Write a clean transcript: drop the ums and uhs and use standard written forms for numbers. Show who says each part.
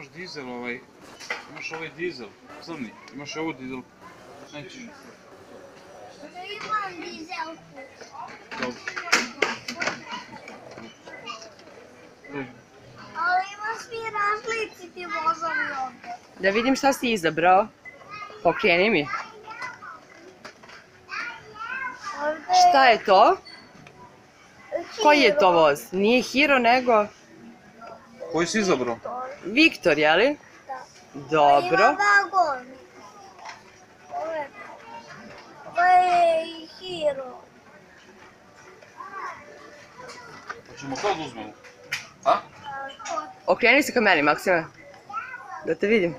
Speaker 1: imaš dizel imaš ovaj dizel, crni, imaš ovu dizel, nećeš.
Speaker 2: Imam dizelku.
Speaker 1: Dobro.
Speaker 2: Ali ima svi različiti vozovi ovdje.
Speaker 3: Da vidim šta si izabrao. Pokreni mi. Šta je to? Koji je to voz? Nije Hiro nego
Speaker 1: Koji si izabrao?
Speaker 3: Viktor, jeli? Dobro.
Speaker 2: Ima vagon. Ovo je Hiro.
Speaker 1: Hoćemo to da uzmemo? A?
Speaker 3: Okreni se ka meni, Maksime. Da te vidim.